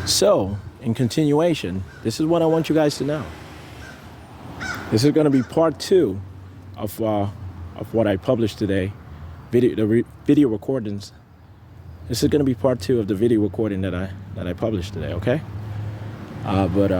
So, in continuation, this is what I want you guys to know. This is going to be part two of what I published today, video recordings. This is going to be part two of the video recording that I published today. Okay, but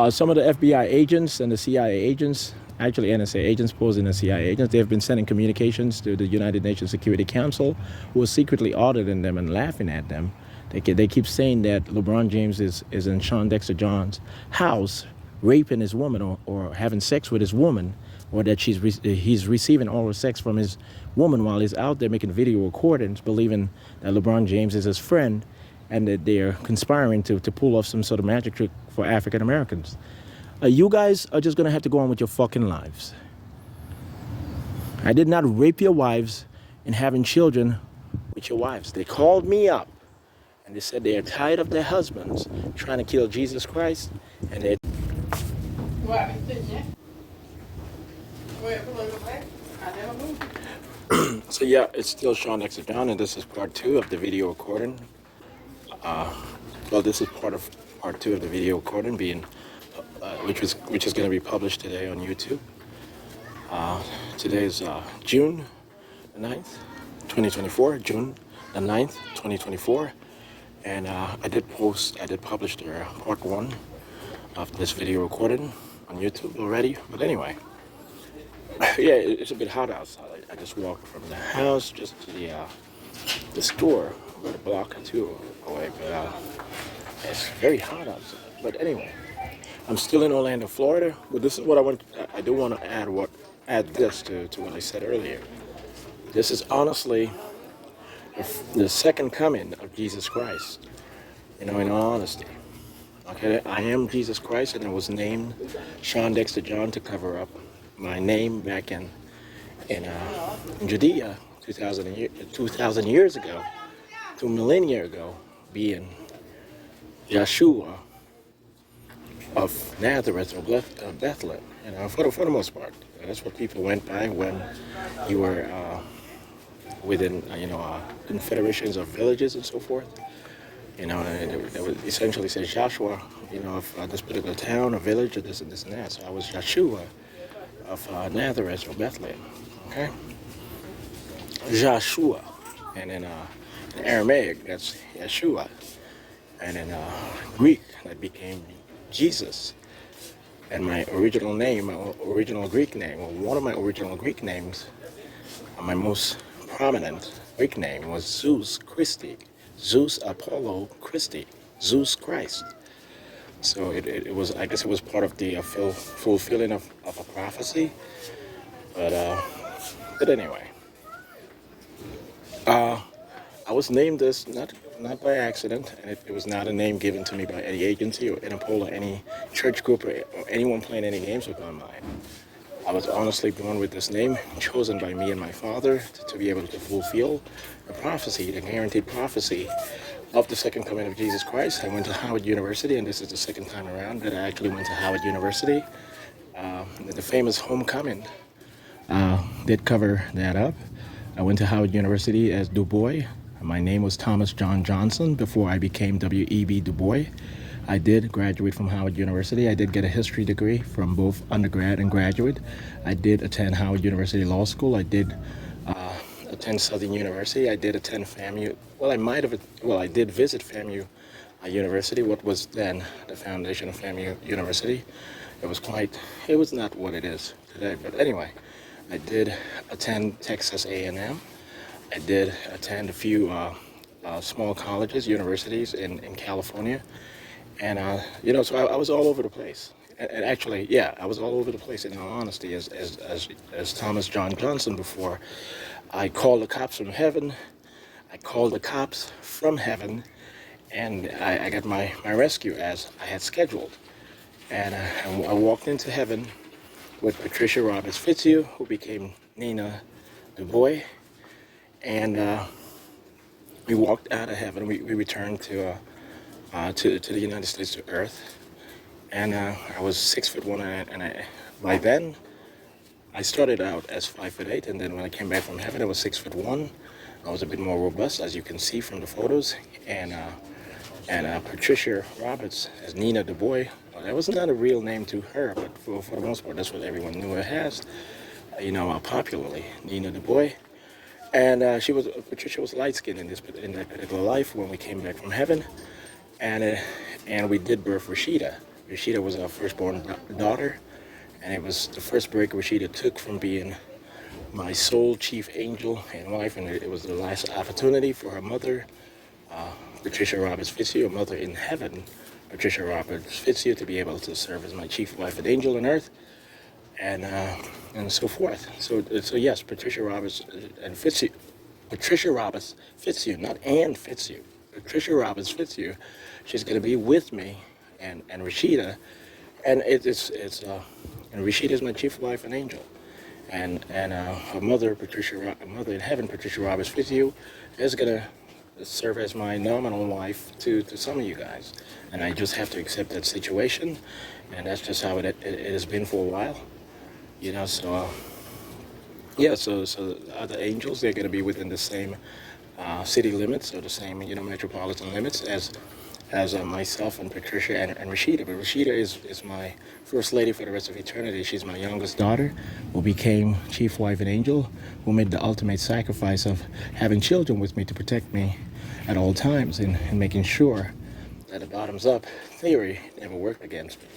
some of the FBI agents and the CIA agents, actually NSA agents posing as CIA agents, they have been sending communications to the United Nations Security Council, who are secretly auditing them and laughing at them. They keep saying that LeBron James is in Shawn Dexter John's house, raping his woman or having sex with his woman, or that he's receiving oral sex from his woman while he's out there making video recordings, believing that LeBron James is his friend, and that they're conspiring to pull off some sort of magic trick for African Americans. You guys are just going to have to go on with your fucking lives. I did not rape your wives and having children with your wives. They called me up and they said they are tired of their husbands trying to kill Jesus Christ, and they... So yeah, it's still Shawn Dexter John, and this is part two of the video recording. Well, this is part two of the video recording being, which is going to be published today on YouTube. Today is June the 9th, 2024. June the 9th, 2024. And I did publish the part one of this video recording on YouTube already. But anyway, yeah, it's a bit hot outside. I just walked from the house just to the store, about a block or two away. But it's very hot outside. But anyway, I'm still in Orlando, Florida. But this is what I do want to add this to what I said earlier. This is honestly the second coming of Jesus Christ. In all honesty. Okay, I am Jesus Christ, and I was named Shawn Dexter John to cover up my name back in Judea 2,000 years ago, 2 millennia ago, being Yeshua of Nazareth or Bethlehem. For the most part, that's what people went by when you were within confederations of villages and so forth. They would essentially say Joshua, of this particular town or village or this and that. So I was Yeshua of Nazareth or Bethlehem. Okay, Joshua, and in Aramaic that's Yeshua, and in Greek that became Jesus. And my original name, my original Greek name, or one of my original Greek names, my most prominent Greek name was Zeus Christi, Zeus Apollo Christi, Zeus Christ. So it was, I guess it was part of the fulfilling of a prophecy. But anyway, I was named this not by accident, and it was not a name given to me by any agency or INTERPOL or any church group or anyone playing any games with my mind. I was honestly born with this name, chosen by me and my father to be able to fulfill the prophecy, the guaranteed prophecy of the second coming of Jesus Christ. I went to Howard University, and this is the second time around that I actually went to Howard University. The famous homecoming did cover that up. I went to Howard University as Du Bois. My name was Thomas John Johnson before I became W.E.B. Du Bois. I did graduate from Howard University. I did get a history degree from both undergrad and graduate. I did attend Howard University Law School. I did attend Southern University. I did attend FAMU. I did visit FAMU University, what was then the foundation of FAMU University. It was not what it is today. But anyway, I did attend Texas A&M. I did attend a few small colleges, universities in California. And, so I was all over the place. And actually, yeah, I was all over the place in all honesty as Thomas John Johnson before. I called the cops from heaven. I called the cops from heaven. And I got my rescue as I had scheduled. And I walked into heaven with Patricia Roberts Fitzhugh, who became Nina Du Bois. And we walked out of heaven. We returned to the United States, to Earth, and I was 6'1", and by then I started out as 5'8", and then when I came back from heaven, I was 6'1". I was a bit more robust, as you can see from the photos. And Patricia Roberts as Nina the Boy. Well, that was not a real name to her, but for the most part, that's what everyone knew her as. Popularly, Nina the Boy. And Patricia was light-skinned in that particular life when we came back from heaven. And we did birth Rashida. Rashida was our firstborn daughter, and it was the first break Rashida took from being my sole chief angel and wife, and it was the last opportunity for her mother, Patricia Roberts Fitzhugh, mother in heaven, Patricia Roberts Fitzhugh, to be able to serve as my chief wife and angel on earth, and so forth. So yes, Patricia Roberts and Fitzhugh, Patricia Roberts Fitzhugh, not Ann Fitzhugh, Patricia Roberts Fitzhugh. She's going to be with me, and Rashida, and and Rashida is my chief wife and angel, and her mother, mother in heaven, Patricia Roberts Fitzhugh, is going to serve as my nominal wife to some of you guys, and I just have to accept that situation, and that's just how it has been for a while, So the other angels, they're going to be within the same city limits, or the same metropolitan limits as myself and Patricia and Rashida. But Rashida is my first lady for the rest of eternity. She's my youngest daughter, who became chief wife and angel, who made the ultimate sacrifice of having children with me to protect me at all times, and making sure that the bottoms up theory never worked against me.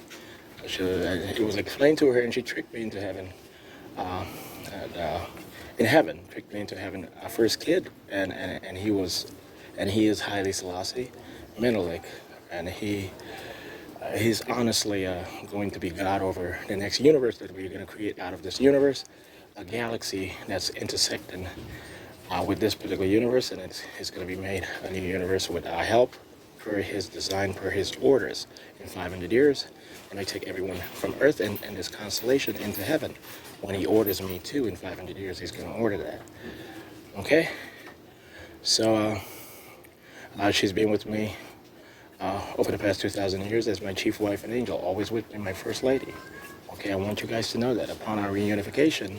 It was explained to her, and she tricked me into having tricked me into having our first kid, and he is Haile Selassie Menelik, and he's honestly going to be God over the next universe that we're going to create out of this universe, a galaxy that's intersecting with this particular universe, and it's going to be made a new universe with our help, per his design, per his orders, in 500 years. And I take everyone from Earth and this constellation into heaven. When he orders me to, in 500 years, he's going to order that. Okay? So she's been with me over the past 2,000 years as my chief wife and angel, always with me, my first lady. Okay, I want you guys to know that upon our reunification,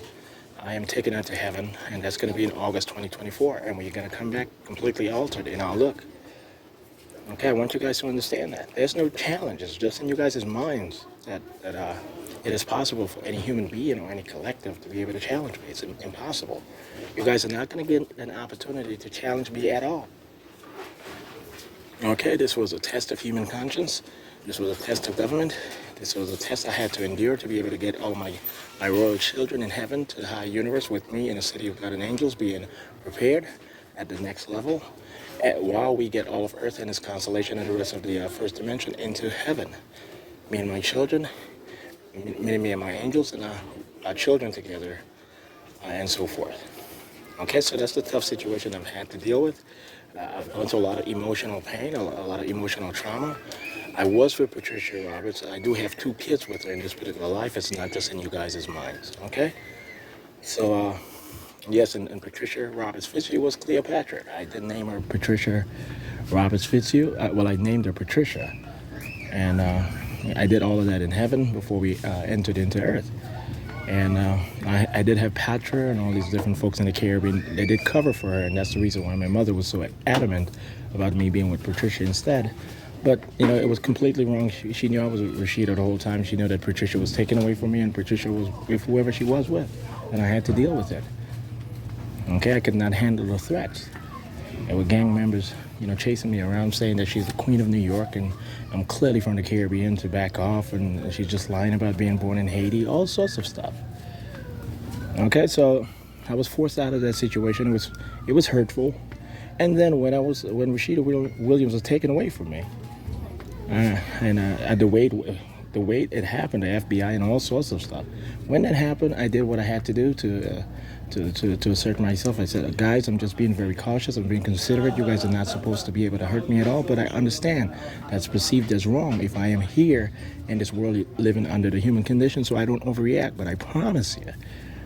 I am taken out to heaven, and that's going to be in August 2024, and we're going to come back completely altered in our look. Okay, I want you guys to understand that. There's no challenge. It's just in you guys' minds that it is possible for any human being or any collective to be able to challenge me. It's impossible. You guys are not going to get an opportunity to challenge me at all. Okay, this was a test of human conscience. This was a test of government. This was a test I had to endure to be able to get all my royal children in heaven to the high universe with me in a city of God and angels, being prepared at the next level, while we get all of Earth and its constellation and the rest of the first dimension into heaven. Me and my children, me and my angels, and our children together, and so forth. Okay, so that's the tough situation I've had to deal with. I've gone through a lot of emotional pain, a lot of emotional trauma. I was with Patricia Roberts. I do have 2 kids with her in this particular life. It's not just in you guys' minds, okay? So, yes, and Patricia Roberts Fitzhugh was Cleopatra. I didn't name her Patricia Roberts Fitzhugh. I named her Patricia. And I did all of that in heaven before we entered into Earth. And I did have Patra and all these different folks in the Caribbean. They did cover for her, and that's the reason why my mother was so adamant about me being with Patricia instead. But, it was completely wrong. She knew I was with Rashida the whole time. She knew that Patricia was taken away from me, and Patricia was with whoever she was with. And I had to deal with it. Okay, I could not handle the threats. There were gang members, chasing me around, saying that she's the Queen of New York, and I'm clearly from the Caribbean, to back off, and she's just lying about being born in Haiti, all sorts of stuff. Okay, so I was forced out of that situation. It was hurtful. And then when Rashida Williams was taken away from me, the way it happened, the FBI and all sorts of stuff. When that happened, I did what I had to do to assert myself. I said, guys, I'm just being very cautious. I'm being considerate. You guys are not supposed to be able to hurt me at all, but I understand that's perceived as wrong if I am here in this world living under the human condition, so I don't overreact. But I promise you,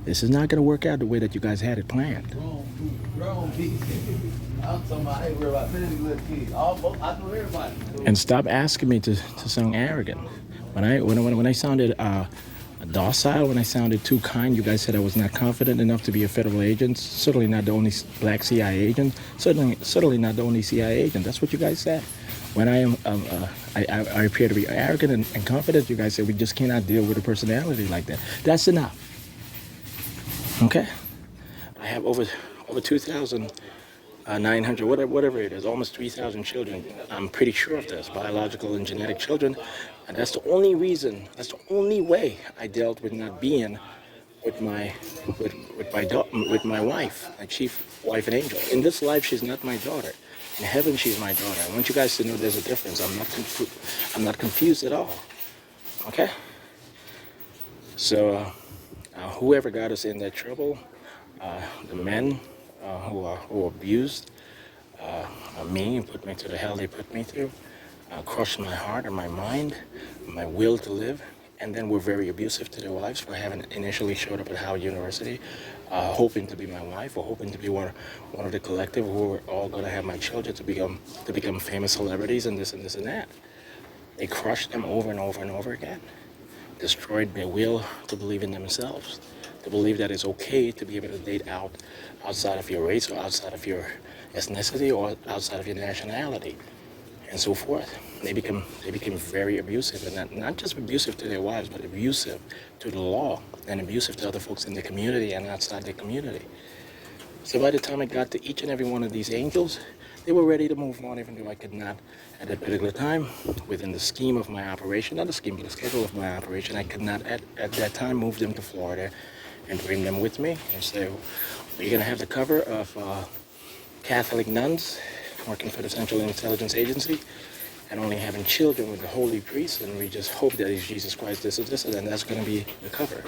this is not going to work out the way that you guys had it planned. And stop asking me to sound arrogant. When I sounded docile when I sounded too kind. You guys said I was not confident enough to be a federal agent. Certainly not the only black CIA agent. Certainly not the only CIA agent. That's what you guys said. When I appear to be arrogant and confident, you guys said we just cannot deal with a personality like that. That's enough. Okay? I have over 2,900, whatever it is, almost 3,000 children. I'm pretty sure of this, biological and genetic children. And that's the only reason, that's the only way I dealt with not being with my wife, my chief wife and angel. In this life, she's not my daughter. In heaven, she's my daughter. I want you guys to know there's a difference. I'm not confused at all. Okay? So, whoever got us in that trouble, the men who abused me and put me to the hell they put me through, crushed my heart and my mind, my will to live, and then were very abusive to their wives for having initially showed up at Howard University, hoping to be my wife or hoping to be one of the collective who were all going to have my children to become famous celebrities and this and this and that. They crushed them over and over and over again, destroyed their will to believe in themselves, to believe that it's okay to be able to date outside of your race or outside of your ethnicity or outside of your nationality, and so forth. They became very abusive, and not just abusive to their wives, but abusive to the law and abusive to other folks in the community and outside the community. So by the time I got to each and every one of these angels, they were ready to move on, even though I could not, at that particular time, within the scheme of my operation, not the scheme, but the schedule of my operation, I could not at that time move them to Florida and bring them with me and say, we're going to have the cover of Catholic nuns working for the Central Intelligence Agency and only having children with the holy priest, and we just hope that it's Jesus Christ, this, and that's going to be the cover.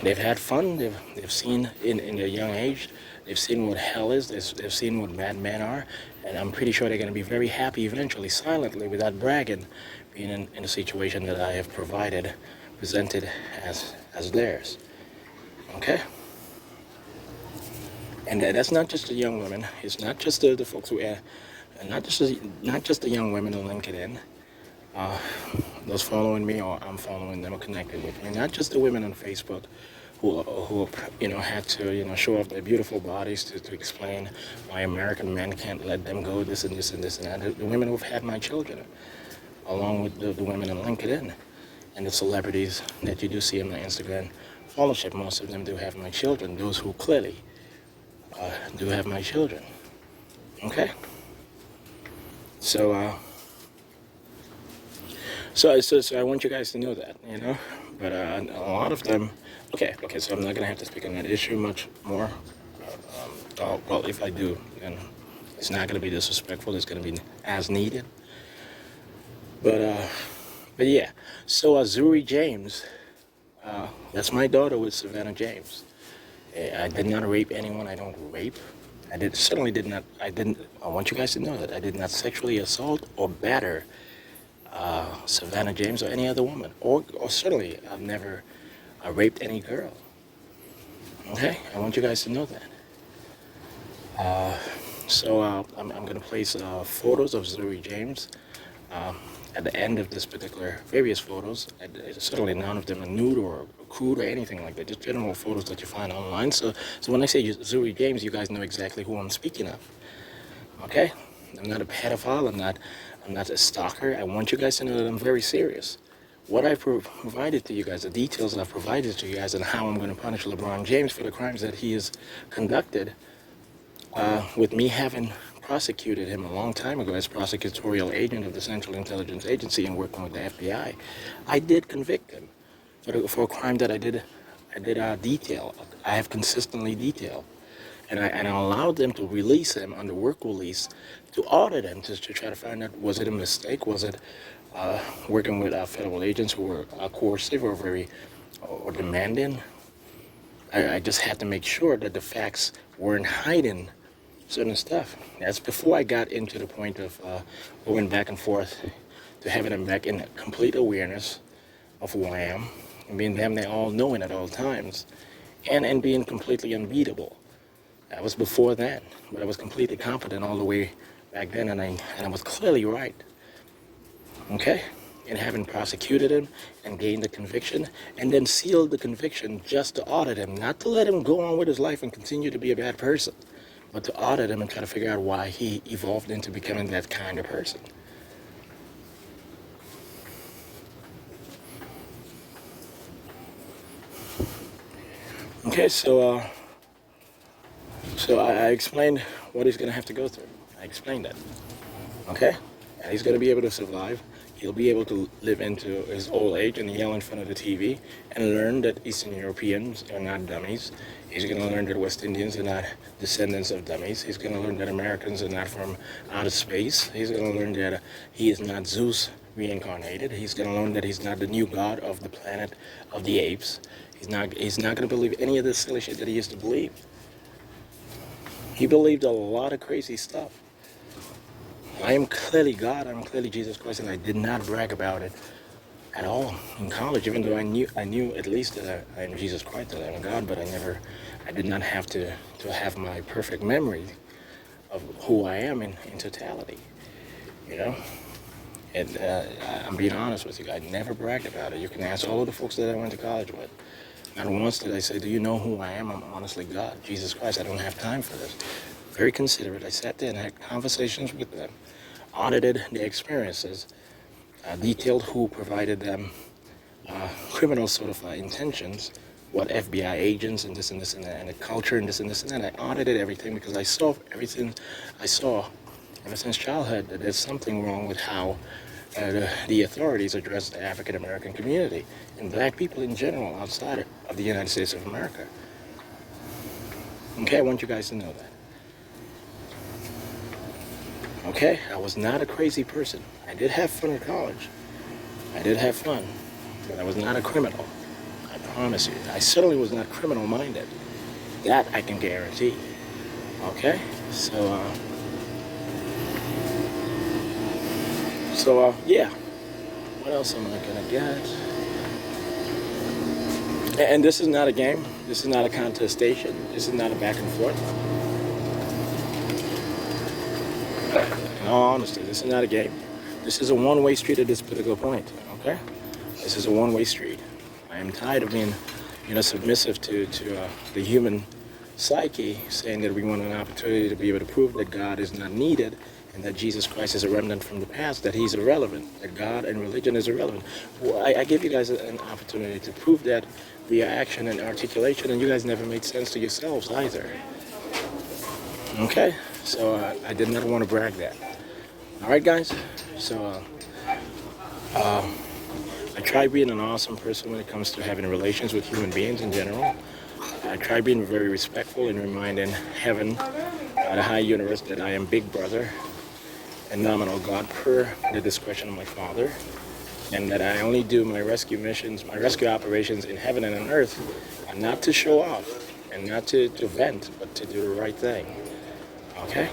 They've had fun. They've seen in their young age, they've seen what hell is, they've seen what bad men are, and I'm pretty sure they're going to be very happy eventually, silently, without bragging, being in a situation that I have presented as theirs. Okay? And that's not just the young women. It's not just the folks who, not just the young women on LinkedIn, those following me or I'm following them or connected with me. Not just the women on Facebook who had to show off their beautiful bodies to explain why American men can't let them go, this and this and this and that. The women who've had my children, along with the women on LinkedIn and the celebrities that you do see on my Instagram followership. Most of them do have my children. Those who clearly do have my children. Okay? So I want you guys to know that, But a lot of them, okay, so I'm not going to have to speak on that issue much more. Well, if I do, then it's not going to be disrespectful. It's going to be as needed. But yeah. So Zuri James, that's my daughter with Savannah James. I did not rape anyone. I don't rape. I want you guys to know that I did not sexually assault or batter Savannah James or any other woman. Or certainly I've never raped any girl. Okay? I want you guys to know that. I'm going to place photos of Zuri James at the end of this particular, various photos. Certainly none of them are nude or crude or anything like that, just general photos that you find online. So when I say Zuri James, you guys know exactly who I'm speaking of. Okay? I'm not a pedophile, I'm not a stalker. I want you guys to know that I'm very serious. What I provided to you guys, the details I've provided to you guys, and how I'm going to punish LeBron James for the crimes that he has conducted, with me having prosecuted him a long time ago as prosecutorial agent of the Central Intelligence Agency and working with the FBI, I did convict him for a crime that I did detail. I have consistently detailed. And I allowed them to release him under work release to audit him to try to find out, was it a mistake? Was it working with federal agents who were coercive or or demanding? I just had to make sure that the facts weren't hiding certain stuff. That's before I got into the point of going back and forth to having them back in complete awareness of who I am and being damn near all knowing at all times and being completely unbeatable. That was before then, but I was completely competent all the way back then, and I was clearly right. Okay? in having prosecuted him and gained the conviction, and then sealed the conviction just to audit him, not to let him go on with his life and continue to be a bad person, but to audit him and try to figure out why he evolved into becoming that kind of person. Okay, so I explained what he's going to have to go through. I explained that. Okay? And he's going to be able to survive. He'll be able to live into his old age and yell in front of the TV and learn that Eastern Europeans are not dummies. He's going to learn that West Indians are not descendants of dummies. He's going to learn that Americans are not from outer space. He's going to learn that he is not Zeus reincarnated. He's going to learn that he's not the new god of the planet of the apes. He's not going to believe any of this silly shit that he used to believe. He believed a lot of crazy stuff. I am clearly God, I'm clearly Jesus Christ, and I did not brag about it at all in college, even though I knew at least that I am Jesus Christ, that I'm God, but I did not have to have my perfect memory of who I am in totality, you know? And I'm being honest with you, I never bragged about it. You can ask all of the folks that I went to college with. Not once did I say, do you know who I am? I'm honestly God, Jesus Christ, I don't have time for this. Very considerate. I sat there and had conversations with them, audited their experiences, detailed who provided them criminal sort of intentions, what FBI agents and this and this and that, and the culture and this and this and that. I audited everything because I saw everything I saw ever since childhood that there's something wrong with how the authorities address the African American community and black people in general outside of the United States of America. Okay, I want you guys to know that. Okay, I was not a crazy person. I did have fun in college. I did have fun, but I was not a criminal. I promise you. I certainly was not criminal-minded. That I can guarantee. Okay, so yeah. What else am I gonna get? And this is not a game. This is not a contestation. This is not a back and forth. In all honesty, this is not a game. This is a one-way street at this particular point, okay? This is a one-way street. I am tired of being, submissive to the human psyche, saying that we want an opportunity to be able to prove that God is not needed and that Jesus Christ is a remnant from the past, that he's irrelevant, that God and religion is irrelevant. Well, I give you guys an opportunity to prove that via action and articulation, and you guys never made sense to yourselves either. Okay? So I did not want to brag that. All right, guys? So I try being an awesome person when it comes to having relations with human beings in general. I try being very respectful and reminding heaven, the high universe, that I am Big Brother and nominal God per the discretion of my Father, and that I only do my rescue missions, my rescue operations in heaven and on earth, and not to show off and not to vent, but to do the right thing. Okay?